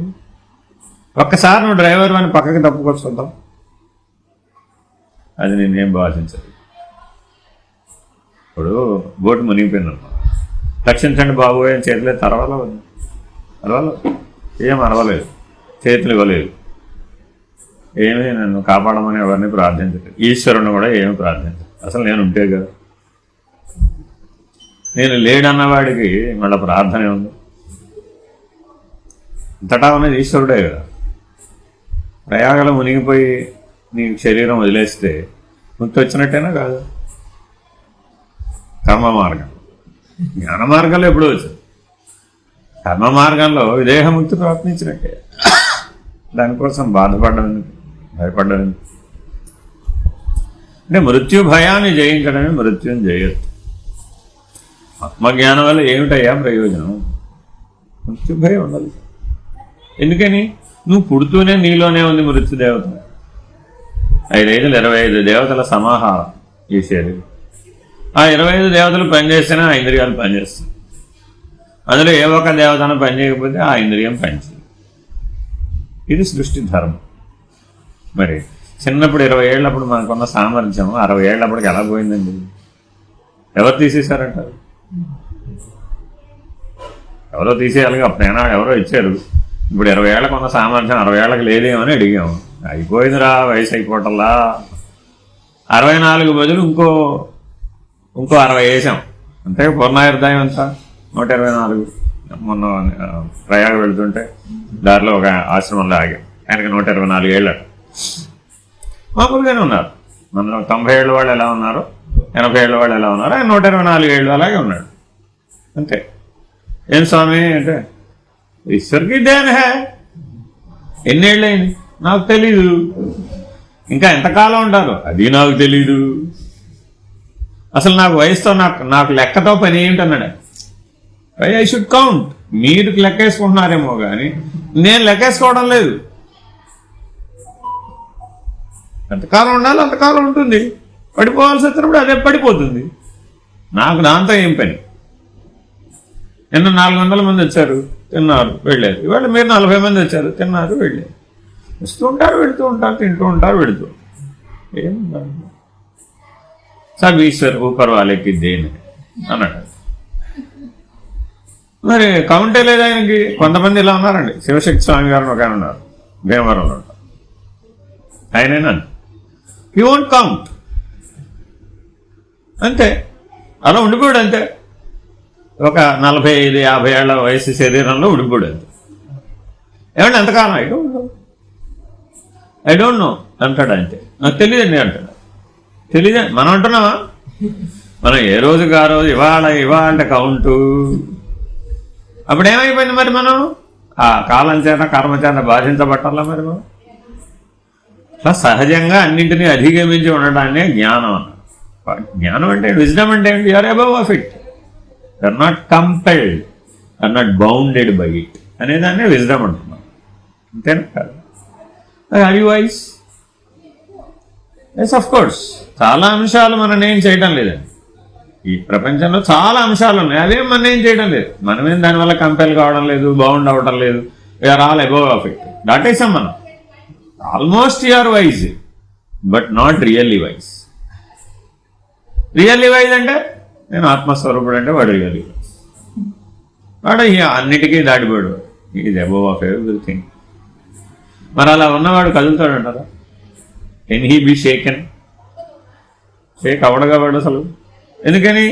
ఒక్కసారి నువ్వు డ్రైవర్ అని పక్కకి తప్పుకోవచ్చు చూద్దాం, అది నేనేం భావించదు. ఇప్పుడు బోటు మునిగిపోయిందమ్మా, రక్షించండి బాబు అని చేతులే అరవలేదు, ఏం అరవలేదు, చేతులు ఇవ్వలేదు, ఏమీ నన్ను కాపాడమని ఎవరిని ప్రార్థించలేదు, ఈశ్వరుని కూడా ఏమి ప్రార్థించలేదు. అసలు నేను ఉంటే కదా. నేను లేడన్నవాడికి మళ్ళీ ప్రార్థన ఉంది. ఇంతటా ఉన్నది ఈశ్వరుడే కదా. ప్రయాగలు మునిగిపోయి నీ శరీరం వదిలేస్తే ముక్తి వచ్చినట్టేనా కాదు? కర్మ మార్గం, జ్ఞాన మార్గంలో ఎప్పుడూ వచ్చింది. కర్మ మార్గంలో విదేహముక్తి ప్రాప్తించినట్టే. దానికోసం భయపడ్డం అంటే మృత్యు భయాన్ని జయించడమే మృత్యుని జయత్తు. ఆత్మజ్ఞానం వల్ల ఏమిటయ్యా ప్రయోజనం? మృత్యు భయం ఉండదు. ఎందుకని? నువ్వు పుడుతూనే నీలోనే ఉంది మృత్యుదేవత. 25 దేవతల సమాహారం ఈ శరీరం. ఆ 25 దేవతలు పనిచేస్తేనే ఆ ఇంద్రియాలు పనిచేస్తాయి. అందులో ఏ ఒక్క దేవతను పనిచేయకపోతే ఆ ఇంద్రియం పనిచేయదు. ఇది సృష్టి ధర్మం. మరి చిన్నప్పుడు 20 ఏళ్ళప్పుడు మనకున్న సామర్థ్యం 60 ఏళ్ళప్పటికి ఎలా పోయిందండి? ఎవరు తీసేశారంటారు? ఎవరో తీసేయాలిగా. అప్పుడైనా ఎవరో ఇచ్చారు. ఇప్పుడు 20 ఏళ్ళకు ఉన్న సామర్థ్యం 60 ఏళ్ళకి లేదేమని అడిగాము. అయిపోయిందిరా, వయసు అయిపోవటంలా. 64 బదులు ఇంకో 60 వేసాం అంతే. పూర్ణాయుర్దాయం అంతా 124. మొన్న ప్రయాగ వెళుతుంటే దారిలో ఒక ఆశ్రమంలో ఆగాం. ఆయనకి 124 ఏళ్ళు. మామూలుగానే ఉన్నారు. మన 90 ఏళ్ళ వాళ్ళు ఎలా ఉన్నారు, 80 ఏళ్ళ వాళ్ళు ఎలా ఉన్నారు, ఆయన 124 ఏళ్ళు అలాగే ఉన్నాడు అంతే. ఏం స్వామి అంటే, ఈశ్వర్కి ధ్యాన హే. ఎన్నేళ్ళైంది నాకు తెలీదు. ఇంకా ఎంతకాలం ఉంటారు అది నాకు తెలీదు. అసలు నాకు వయసుతో నాకు లెక్కతో పని ఏమిటన్నాడు. I should count. మీరు లెక్కేసుకుంటున్నారేమో కానీ నేను లెక్కేసుకోవడం లేదు. ఎంతకాలం ఉండాలి అంతకాలం ఉంటుంది. పడిపోవాల్సి వచ్చినప్పుడు అదే పడిపోతుంది. నాకు దాంతో ఏం పని? నిన్న 400 మంది వచ్చారు, తిన్నారు, వెళ్ళారు. ఇవాళ మీరు 40 మంది వచ్చారు, తిన్నారు, వెళ్ళారు. వస్తూ ఉంటారు, వెళుతూ ఉంటారు, తింటూ ఉంటారు, వెళుతూ. ఏం సబ్ ఈశ్వర్ ఊపర్ వాళ్ళకి దేని అన్నాడు. మరి కౌంటే లేదు ఆయనకి. కొంతమంది ఇలా ఉన్నారండి. శివశక్తి స్వామి గారిని ఒక ఆయన ఉన్నారు, భీమవరంలో ఉంటారు. ఆయనేనా? హీ వోంట్ కౌంట్ అంతే. అలా ఉండిపోయాడు అంతే. ఒక 45-50 ఏళ్ల వయసు శరీరంలో ఉండిపోయాడు అంతే. ఏమంటే ఎంతకాలం ఐ డోంట్ నో అంటాడు అంతే. నాకు తెలియదండి అంటాడు. తెలియదండి మనం అంటున్నావా? మనం ఏ రోజుకి ఆ రోజు ఇవాళ కౌంటు. అప్పుడు ఏమైపోయింది మరి? మనం ఆ కాలం చేత కర్మ చేత బాధించబట్టాలా మరి మనం? అట్లా సహజంగా అన్నింటినీ అధిగమించి ఉండడాన్ని జ్ఞానం అన్న. జ్ఞానం అంటే విజ్డమ్ అంటే ఏంటి? You're above of it, you're not compelled, you're not bounded by it అనేదాన్ని విజ్డమ్ అంటున్నాం. అంతేనా కాదు? Are you wise? Yes, of course. చాలా అంశాలు మనం ఏం చేయడం లేదండి. ఈ ప్రపంచంలో చాలా అంశాలు ఉన్నాయి, అవేం మనం ఏం చేయడం లేదు. మనమేం దానివల్ల కంపెల్ కావడం లేదు, బౌండ్ అవ్వడం లేదు. We are all above of it. దాటేసాం మనం. Almost you are wise, but not really wise. Really wise అంటే నేను ఆత్మస్వరూపుడు అంటే వాడు రియల్లీ వైజ్. వాడు అన్నిటికీ దాటిపోయాడు. Is above of everything. మరి అలా ఉన్నవాడు కదులుతాడంటారా? Can he be shaken? Shake అవడగా వాడు అసలు. ఎందుకని?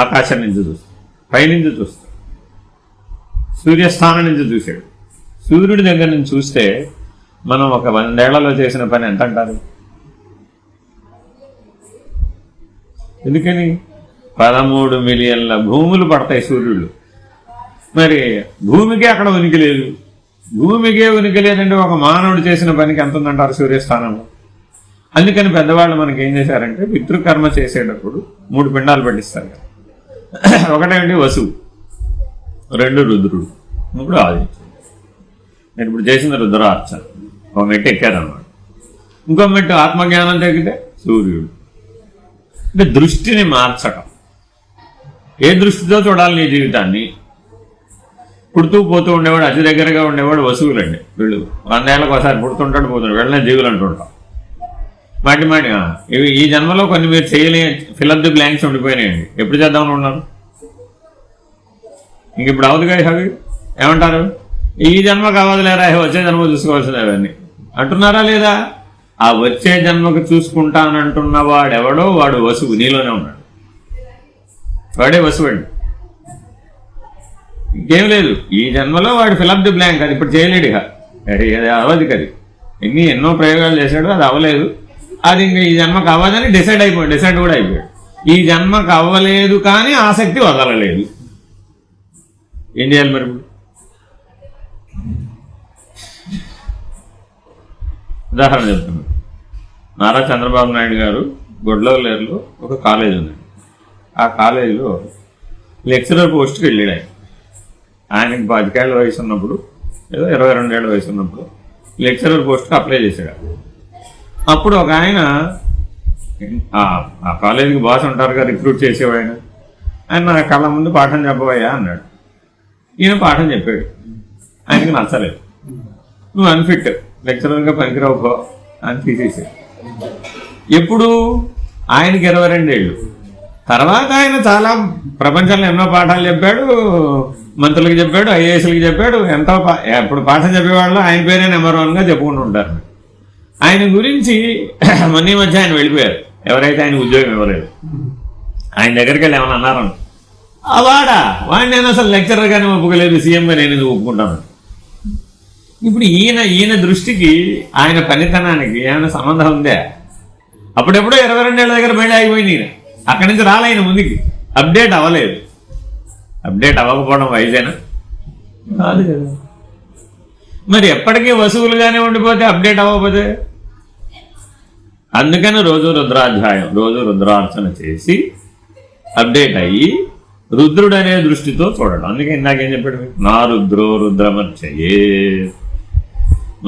ఆకాశం నుంచి చూస్తాడు, పైనుంచి చూస్తాడు, సూర్యస్థానం నుంచి చూశాడు. సూర్యుడి దగ్గర నుంచి చూస్తే మనం ఒక 100 ఏళ్లలో చేసిన పని ఎంత అంటారు? ఎందుకని? 13 మిలియన్ల భూములు పడతాయి సూర్యుడు. మరి భూమికే అక్కడ ఉనికి లేదు. భూమికే ఉనికి లేదంటే ఒక మానవుడు చేసిన పనికి ఎంత ఉందంటారు సూర్యస్థానంలో? అందుకని పెద్దవాళ్ళు మనకి ఏం చేశారంటే పితృకర్మ చేసేటప్పుడు 3 పిండాలు పట్టిస్తారు కదా. ఒకటేంటి వసువు, 2 రుద్రుడు, 3 ఆదిత్యుడు. నేను ఇప్పుడు చేసిన రుద్రార్చన ఒక మెట్టు ఎక్కారన్నమాట. ఇంకో మెట్టు ఆత్మజ్ఞానం తగ్గితే సూర్యుడు. అంటే దృష్టిని మార్చటం. ఏ దృష్టితో చూడాలి నీ జీవితాన్ని? పుడుతూ పోతూ ఉండేవాడు, అతి దగ్గరగా ఉండేవాడు వసువులండి. వీళ్ళు 100 ఏళ్ళకి ఒకసారి పుడుతుంటాడు, పోతుంటాడు, వెళ్ళిన జీవులు అంటుంటాం. మాటి ఇవి ఈ జన్మలో కొన్ని మీరు చేయలే ఫిలప్ ది బ్లాంక్స్ ఉండిపోయినాయండి. ఎప్పుడు చేద్దామని ఉన్నారు? ఇంక ఇప్పుడు అవదుగా అవి ఏమంటారు? ఈ జన్మ కావదులేరా, వచ్చే జన్మ చూసుకోవాల్సింది అవన్నీ అంటున్నారా లేదా? ఆ వచ్చే జన్మకు చూసుకుంటానంటున్న వాడెవడో వాడు వసువు, నీలోనే ఉన్నాడు. వాడే వసువు అండి, ఇంకేం లేదు. ఈ జన్మలో వాడు ఫిలప్ ది బ్లాంక్. అది ఇప్పుడు చేయలేడు. ఇక అది అవదు కది. ఎన్నో ప్రయోగాలు చేశాడు, అది అవ్వలేదు. అది ఇంకా ఈ జన్మకు అవ్వదని డిసైడ్ కూడా అయిపోయాడు. ఈ జన్మకు అవ్వలేదు కానీ ఆసక్తి వదలలేదు. ఏం చేయాలి మరి? ఉదాహరణ చెప్తున్నాను. నారా చంద్రబాబు నాయుడు గారు గొడ్లవల్లేరులో ఒక కాలేజ్ ఉంది. ఆ కాలేజీలో లెక్చరర్ పోస్ట్కి వెళ్ళాడు. ఆయనకి 10 ఏళ్ల వయసు ఉన్నప్పుడు, ఏదో 22 ఏళ్ల వయసు ఉన్నప్పుడు లెక్చరర్ పోస్ట్కి అప్లై చేశాడు. అప్పుడు ఒక ఆయన ఆ కాలేజీకి బాస్ ఉంటారు కదా, రిక్రూట్ చేసేవాయన, ఆయన నా కళ్ళ ముందు పాఠం చెప్పవయ్యా అన్నాడు. ఈయన పాఠం చెప్పాడు. ఆయనకి నచ్చలేదు. నువ్వు అన్ఫిట్, లెక్చరర్గా పనికిరావు అని తీసేసాడు. ఎప్పుడు? ఆయనకి 22 ఏళ్ళు. తర్వాత ఆయన చాలా ప్రపంచంలో ఎన్నో పాఠాలు చెప్పాడు, మంత్రులకు చెప్పాడు, ఐఏఎస్లకు చెప్పాడు. ఎంతో ఇప్పుడు పాఠం చెప్పేవాళ్ళు ఆయన పేరే నెంబర్ 1గా చెప్పుకుంటూ ఉంటారు. ఆయన గురించి మొన్న మధ్య ఆయన వెళ్ళిపోయారు. ఎవరైతే ఆయన ఉద్యోగం ఇవ్వలేదు, ఆయన దగ్గరికి వెళ్ళి ఏమన్నా అన్నారని, వాడిని నేను అసలు లెక్చరర్గానే ఒప్పుకోలేదు, సీఎంగా నేను ఎందుకు ఒప్పుకుంటాను. ఇప్పుడు ఈయన దృష్టికి ఆయన పనితనానికి ఏమైనా సంబంధం ఉందే? అప్పుడెప్పుడో 22 ఏళ్ల దగ్గర మళ్ళీ ఆగిపోయింది. ఈయన అక్కడి నుంచి రాలైన ముందుకి అప్డేట్ అవ్వలేదు. అప్డేట్ అవ్వకపోవడం వైజేనా? కాదు కదా. మరి ఎప్పటికీ వసువులుగానే ఉండిపోతే అప్డేట్ అవ్వకపోతే? అందుకని రోజు రుద్రాధ్యాయం, రోజు రుద్రార్చన చేసి అప్డేట్ అయ్యి రుద్రుడు అనే దృష్టితో చూడడం. అందుకే ఇందాకేం చెప్పాడు? నా రుద్రో రుద్రమర్చయే,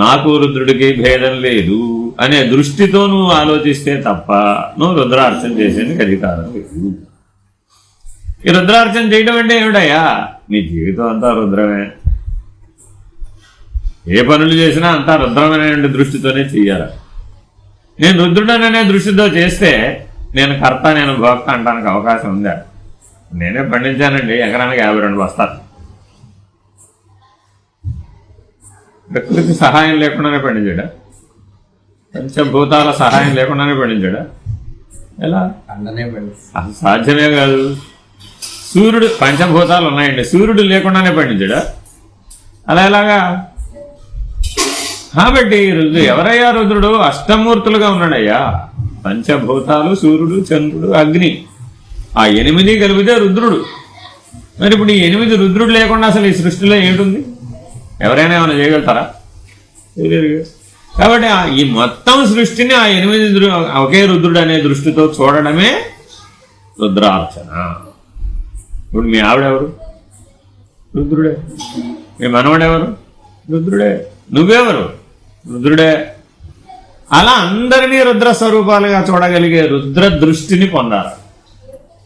నాకు రుద్రుడికి భేదం లేదు అనే దృష్టితో నువ్వు ఆలోచిస్తే తప్ప నువ్వు రుద్రార్చన చేసేందుకు అధికారం లేదు. ఈ రుద్రార్చన చేయడం అంటే ఏమిటయ్యా? నీ జీవితం అంతా రుద్రమే. ఏ పనులు చేసినా అంతా రుద్రమైన దృష్టితోనే చెయ్యాలి. నేను రుద్రుడననే దృష్టితో చేస్తే నేను కర్త, నేను భోక్త అంటానికి అవకాశం ఉందా? నేనే పండించానండి ఎకరానికి 52 బస్తాలు. ప్రకృతి సహాయం లేకుండానే పండించాడా? పంచభూతాల సహాయం లేకుండానే పండించాడా? ఎలా? అన్ననే పండు. అసలు సాధ్యమే కాదు. సూర్యుడు పంచభూతాలు ఉన్నాయండి, సూర్యుడు లేకుండానే పండించాడా? అలా ఎలాగా? కాబట్టి ఎవరయ్యా రుద్రుడు? అష్టమూర్తులుగా ఉన్నాడయ్యా. పంచభూతాలు, సూర్యుడు, చంద్రుడు, అగ్ని, ఆ 8 కలిపితే రుద్రుడు. మరి ఇప్పుడు ఈ 8 రుద్రుడు లేకుండా అసలు ఈ సృష్టిలో ఏంటుంది? ఎవరైనా ఏమైనా చేయగలుగుతారా? కాబట్టి ఈ మొత్తం సృష్టిని ఆ 8 ఒకే రుద్రుడు అనే దృష్టితో చూడడమే రుద్రార్చన. ఇప్పుడు మీ ఆవిడెవరు? రుద్రుడే. మీ మనవడెవరు? రుద్రుడే. నువ్వెవరు? రుద్రుడే. అలా అందరినీ రుద్ర స్వరూపాలుగా చూడగలిగే రుద్ర దృష్టిని పొందాలి.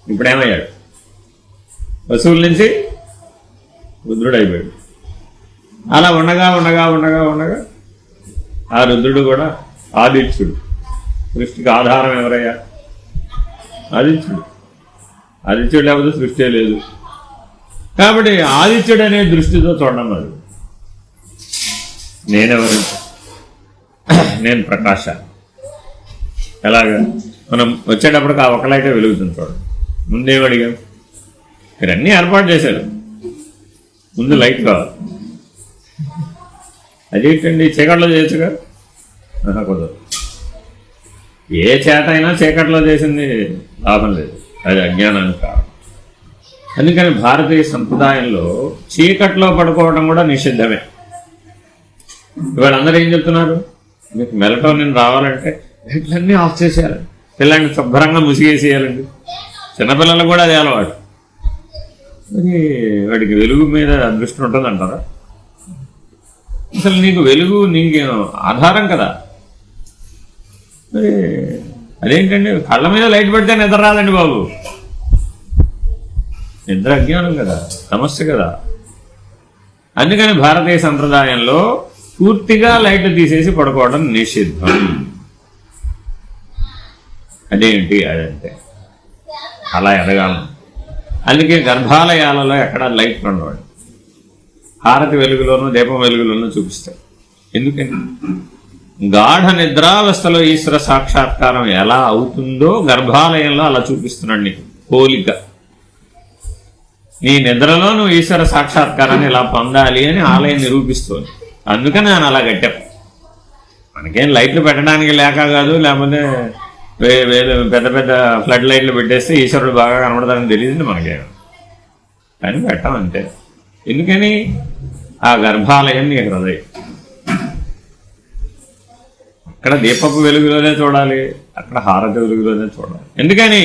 ఇప్పుడేమయ్యాడు? వసువుల నుంచి రుద్రుడైపోయాడు. అలా ఉండగా ఉండగా ఉండగా ఉండగా ఆ రుద్రుడు కూడా ఆదిత్యుడు. సృష్టికి ఆధారం ఎవరయ్యా? ఆదిత్యుడు. ఆదిత్యుడు లేకపోతే సృష్టి లేదు. కాబట్టి ఆదిత్యుడు అనే దృష్టితో చూడడం అది. నేనెవరు? నేను ప్రకాశాన్ని. ఎలాగా? మనం వచ్చేటప్పటికి ఆ ఒకలైతే వెలుగుతుంది చూడండి. ముందేం అడిగాం? మీరు అన్నీ ఏర్పాటు చేశారు, ముందు లైట్ కావాలి. అదేంటండి చీకట్లో చేయొచ్చుగా? కుదరదు. ఏ చేత అయినా చీకట్లో చేసింది లాభం లేదు, అది అజ్ఞానానికి కారణం. అందుకని భారతీయ సంప్రదాయంలో చీకట్లో పడుకోవడం కూడా నిషిద్ధమే. ఇవాళ అందరూ ఏం చెప్తున్నారు? మీకు మెలటోనిన్ రావాలంటే లైట్లన్నీ ఆఫ్ చేసేయాలి, పిల్లల్ని శుభ్రంగా ముసిగేసేయాలండి. చిన్నపిల్లలకు కూడా అదే అలవాటు. మరి వాడికి వెలుగు మీద దృష్టి ఉంటుందంటారా? అసలు నీకు వెలుగు నీకు ఆధారం కదా. మరి అదేంటండి కళ్ళ మీద లైట్ పెడితే నిద్ర రాదండి బాబు. నిద్ర అజ్ఞానం కదా, సమస్య కదా. అందుకని భారతీయ సంప్రదాయంలో పూర్తిగా లైట్లు తీసేసి పడుకోవడం నిషిద్ధం. అదేంటి? అదంతే, అలా ఎదగాలను. అందుకే గర్భాలయాలలో ఎక్కడ లైట్లు ఉండవండి. హారతి వెలుగులోనూ దీపం వెలుగులోనూ చూపిస్తారు. ఎందుకని? గాఢ నిద్రావస్థలో ఈశ్వర సాక్షాత్కారం ఎలా అవుతుందో గర్భాలయంలో అలా చూపిస్తున్నాడు నీకు పోలిక. నీ నిద్రలో నువ్వు ఈశ్వర సాక్షాత్కారాన్ని ఇలా పొందాలి అని ఆలయం నిరూపిస్తుంది. అందుకని నేను అలా కట్టాను. మనకేం లైట్లు పెట్టడానికి లేక కాదు, లేకపోతే పెద్ద పెద్ద ఫ్లడ్ లైట్లు పెట్టేస్తే ఈశ్వరుడు బాగా కనబడతాడని తెలియదు మనకేం, కానీ పెట్టాం అంతే. ఎందుకని? ఆ గర్భాలయం నీ హృదయం. అక్కడ దీపపు వెలుగులోనే చూడాలి, అక్కడ హారతి వెలుగులోనే చూడాలి. ఎందుకని?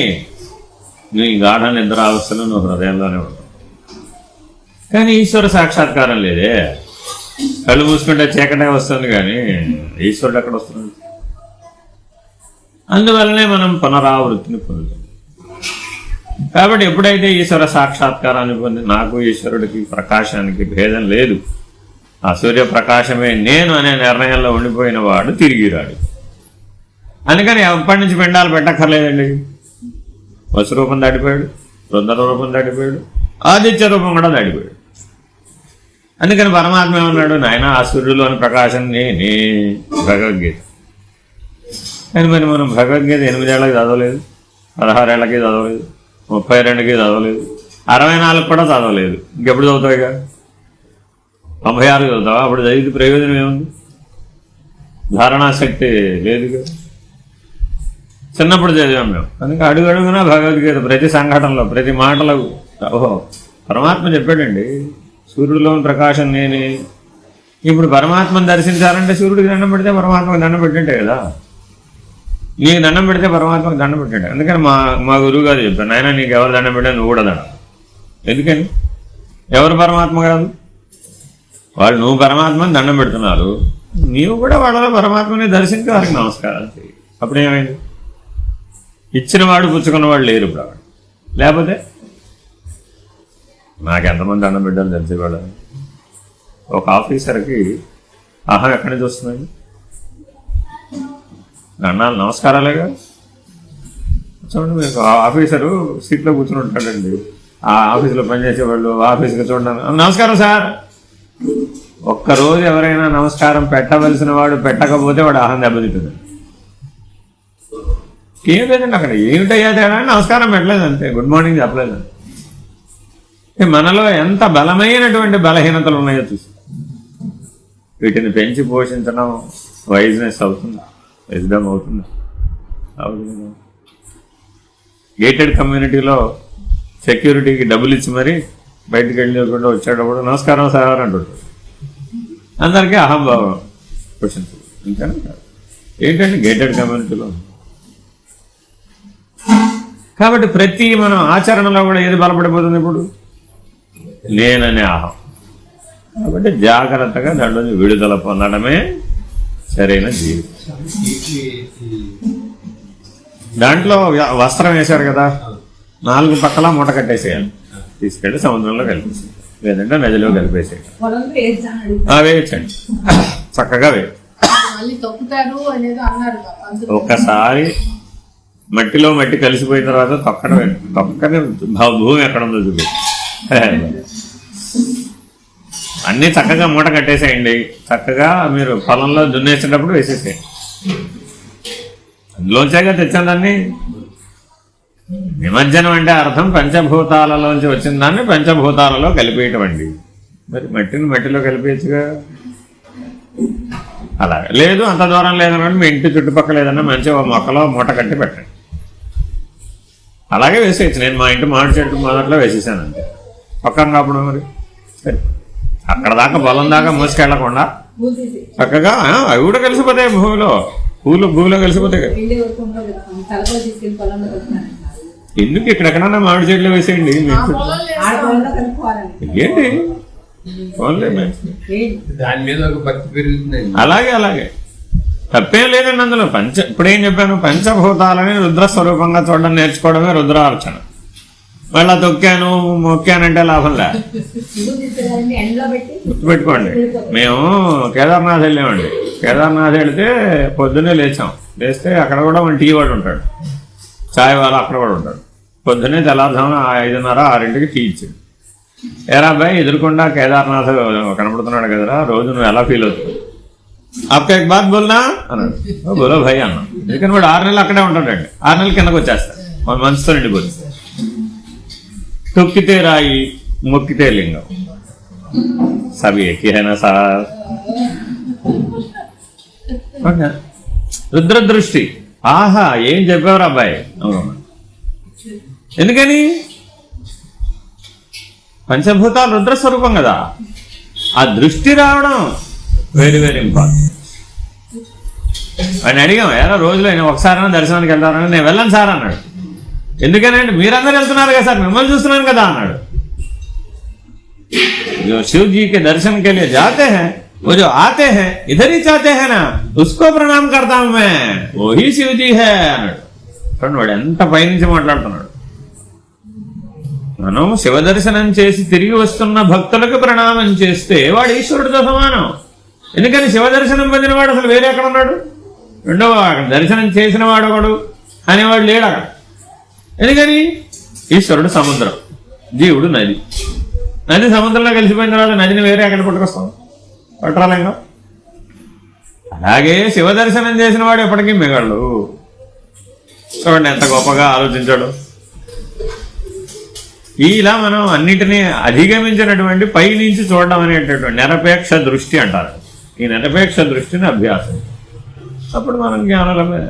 నువ్వు ఈ గాఢ నిద్రావస్థలో నువ్వు హృదయంలోనే ఉంటావు. కానీ ఈశ్వర సాక్షాత్కారం లేదే. కళ్ళు మూసుకుంటే చీకటే వస్తుంది, కానీ ఈశ్వరుడు ఎక్కడ వస్తున్నాడు? అందువల్లనే మనం పునరావృత్తిని పొందుతాం. కాబట్టి ఎప్పుడైతే ఈశ్వర సాక్షాత్కారాన్ని పొంది నాకు ఈశ్వరుడికి ప్రకాశానికి భేదం లేదు, ఆ సూర్యప్రకాశమే నేను అనే నిర్ణయంలో ఉండిపోయిన వాడు తిరిగి రాడు. అందుకని ఎప్పటి నుంచి పిండాలు పెట్టక్కర్లేదండి. వసు రూపం దాటిపోయాడు, రుద్ర రూపం దాటిపోయాడు, ఆదిత్య రూపం కూడా దాటిపోయాడు. అందుకని పరమాత్మ ఏమన్నాడు? నాయన ఆ సూర్యులోని ప్రకాశం నేనే. భగవద్గీత. కానీ మరి మనం భగవద్గీత 8 ఏళ్ళకి చదవలేదు, 16 ఏళ్ళకి చదవలేదు, 32కి చదవలేదు, 64 కూడా చదవలేదు. ఇంకెప్పుడు చదువుతావుగా? 96 చదువుతావా? అప్పుడు చదివితే ప్రయోజనం ఏముంది? ధారణాశక్తి లేదుగా. చిన్నప్పుడు చదివాం మేము. అందుకే అడుగడుగునా భగవద్గీత, ప్రతి సంఘటనలో, ప్రతి మాటలో ఓహో పరమాత్మ చెప్పాడండి సూర్యుడిలోని ప్రకాశం నేనే. ఇప్పుడు పరమాత్మను దర్శించాలంటే సూర్యుడికి దండం పెడితే పరమాత్మకు దండం పెట్టింటే కదా. నీకు దండం పెడితే పరమాత్మకు దండం పెట్టాడు. అందుకని మా గురువు గారు చెప్పారు, నాయన నీకు ఎవరు దండం పెట్టా నువ్వు కూడా దండం. ఎందుకని? ఎవరు పరమాత్మ కాదు వాళ్ళు, నువ్వు పరమాత్మని దండం పెడుతున్నారు, నీవు కూడా వాళ్ళలో పరమాత్మని దర్శించి వారికి నమస్కారాలు చేయి. అప్పుడేమైంది? ఇచ్చిన వాడు పుచ్చుకున్నవాడు లేరు ఇప్పుడు. లేకపోతే నాకు ఎంతమంది దండం పెట్టారు తెలిసేవాడు. ఒక ఆఫీసర్కి అహం ఎక్కడి నుంచి వస్తుందండి? దండాలు నమస్కారాలేగా. చూడండి, మీకు ఆఫీసరు సీట్లో కూర్చుని ఉంటాడండి, ఆ ఆఫీసులో పనిచేసేవాళ్ళు ఆఫీస్కి చూడండి, నమస్కారం సార్. ఒక్కరోజు ఎవరైనా నమస్కారం పెట్టవలసిన వాడు పెట్టకపోతే వాడు అహం దెబ్బతింటుంది. ఏం లేదండి అక్కడ ఏమిటయ్యా తేడా అని నమస్కారం పెట్టలేదు అంతే, గుడ్ మార్నింగ్ చెప్పలేదు. మనలో ఎంత బలమైనటువంటి బలహీనతలు ఉన్నాయో చూసి వీటిని పెంచి పోషించడం వైజ్నెస్ అవుతుందా, విజ్డమ్ అవుతుందా? అవుతుంది. గేటెడ్ కమ్యూనిటీలో సెక్యూరిటీకి డబ్బులు ఇచ్చి మరి బయటకు వెళ్ళకుండా వచ్చేటప్పుడు నమస్కారం సార్ అంటుంటారు. అందరికీ అహంభావం క్వశ్చన్స్ ఇంకానే కాదు. ఏంటంటే గేటెడ్ కమ్యూనిటీలో. కాబట్టి ప్రతి మనం ఆచరణలో కూడా ఏది బలపడిపోతుంది ఇప్పుడు? నేననే అహం. కాబట్టి జాగ్రత్తగా దాంట్లో విడుదల పొందడమే సరైన జీవితం. దాంట్లో వస్త్రం వేశారు కదా, 4 పక్కల మూట కట్టేసేయాలి, తీసుకెళ్ళి సముద్రంలో కలిపేసి లేదంటే నదిలో కలిపేసేయాలి. వేయచ్చండి, చక్కగా వేయచ్చు. మళ్ళీ తొక్కుతారు అనేది అన్నారు. ఒక్కసారి మట్టిలో మట్టి కలిసిపోయిన తర్వాత తొక్కనే భూమి ఎక్కడ ఉందో చూపి అన్నీ చక్కగా మూట కట్టేసేయండి. చక్కగా మీరు పొలంలో దున్నేసేటప్పుడు వేసేసేయండి. అందులోంచేగా తెచ్చాను దాన్ని. నిమజ్జనం అంటే అర్థం పంచభూతాలలోంచి వచ్చిన దాన్ని పంచభూతాలలో కలిపేయటండి. మరి మట్టిని మట్టిలో కలిపేయచ్చుగా. అలాగే లేదు, అంత దూరం లేదన్నట్టు మీ ఇంటి చుట్టుపక్కల ఏదన్నా మంచి మొక్కలో మూట కట్టి పెట్టండి. అలాగే వేసేయచ్చు. నేను మా ఇంటి మామిడి చెట్టు మొదట్లో వేసేసాను అంతే. పక్కన అప్పుడు మరి సరే అక్కడ దాకా పొలం దాకా మోసుకెళ్లకుండా చక్కగా అవి కూడా కలిసిపోతాయి భూమిలో. భూమిలో కలిసిపోతాయి కదా. ఎందుకు ఇక్కడెక్కడన్నా మామిడి చెట్లు వేసేయండి. ఏంటి దాని మీద ఒక భక్తి పెరుగుతుంది. అలాగే తప్పేం లేదండి అందులో. ఇప్పుడేం చెప్పాను, పంచభూతాలని రుద్రస్వరూపంగా చూడడం నేర్చుకోవడమే రుద్రార్చన. మళ్ళా తొక్కాను మొక్కానంటే లాభం లే. గుర్తుపెట్టుకోండి, మేము కేదార్నాథ్ వెళ్ళామండి. కేదార్నాథ్ వెళితే పొద్దున్నే లేస్తే అక్కడ కూడా మన టీ వాడు ఉంటాడు, చాయ్ వాళ్ళ అక్కడ కూడా ఉంటాడు. పొద్దున్నే తెల్లారుజామున 5:30, 6కి టీ ఇచ్చింది. ఏరా అబ్బాయి ఎదురుకుండా కేదార్నాథ్ కనపడుతున్నాడు కదరా, రోజు నువ్వు ఎలా ఫీల్ అవుతుంది? आपका एक बात बोलना అన్నాడు. బోలో భయ్ అన్నా. ఎందుకని వాడు 6 నెలలు అక్కడే ఉంటాడండి. 6 నెలలు కిందకు వచ్చేస్తాడు, మన మనసుతో నిండిపోతుంది. తొక్కితే రాయి, మొక్కితే లింగం, సబ్ ఏకీ హైనా సార్. రుద్ర దృష్టి. ఆహా ఏం చెప్పేవారు అబ్బాయి. ఎందుకని? పంచభూతాలు రుద్ర స్వరూపం కదా. ఆ దృష్టి రావడం వెరీ వెరీ ఇంపార్టెంట్. ఆయన అడిగాం, ఏదో రోజులో నేను ఒకసారైనా దర్శనానికి వెళ్తానని. నేను వెళ్ళను సార్ అన్నాడు. ఎందుకనంటే మీరందరూ వెళ్తున్నారు కదా సార్, మిమ్మల్ని చూస్తున్నాను కదా అన్నాడు. जो शिव जी के दर्शन के लिए जाते हैं, वो जो आते हैं इधर ही चाहते हैं ना, उसको प्रणाम करता हूं मैं, वो ही शिव जी है అన్నాడు. చూడండి వాడు ఎంత పైనుంచి మాట్లాడుతున్నాడు. మనం శివ దర్శనం చేసి తిరిగి వస్తున్న భక్తులకు ప్రణామం చేస్తే వాడు ఈశ్వరుడితో సమానం. ఎందుకని శివ దర్శనం పొందిన వాడు అసలు వేరే ఎక్కడ ఉన్నాడు? రెండవ అక్కడ దర్శనం చేసిన వాడు ఒకడు అనేవాడు లేడు అక్కడ. ఎందుకని? ఈశ్వరుడు సముద్రం, జీవుడు నది. నది సముద్రంలో కలిసిపోయిన తర్వాత నదిని వేరే ఎక్కడ పట్టుకొస్తాం? పట్టరాలేంగా. అలాగే శివ దర్శనం చేసిన వాడు ఎప్పటికీ మిగలడు. చూడండి ఎంత గొప్పగా ఆలోచించాడు. ఇలా మనం అన్నిటినీ అధిగమించినటువంటి పైనుంచి చూడడం అనేటటువంటి నిరపేక్ష దృష్టి అంటారు. ఈ నిరపేక్ష దృష్టిని అభ్యాసం, అప్పుడు మనం జ్ఞానులమే.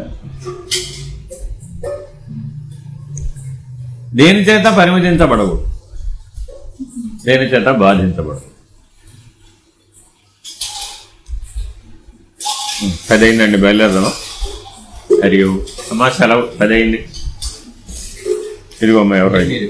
దేని చేత పరిమితించబడవు, దేని చేత బాధించబడవు. 10 అయిందండి, బయలుదేరదాం. హరియు అమ్మా సెలవు. 10 అయింది. ఇదిగోమ్మ ఎవరు ఉండడానికి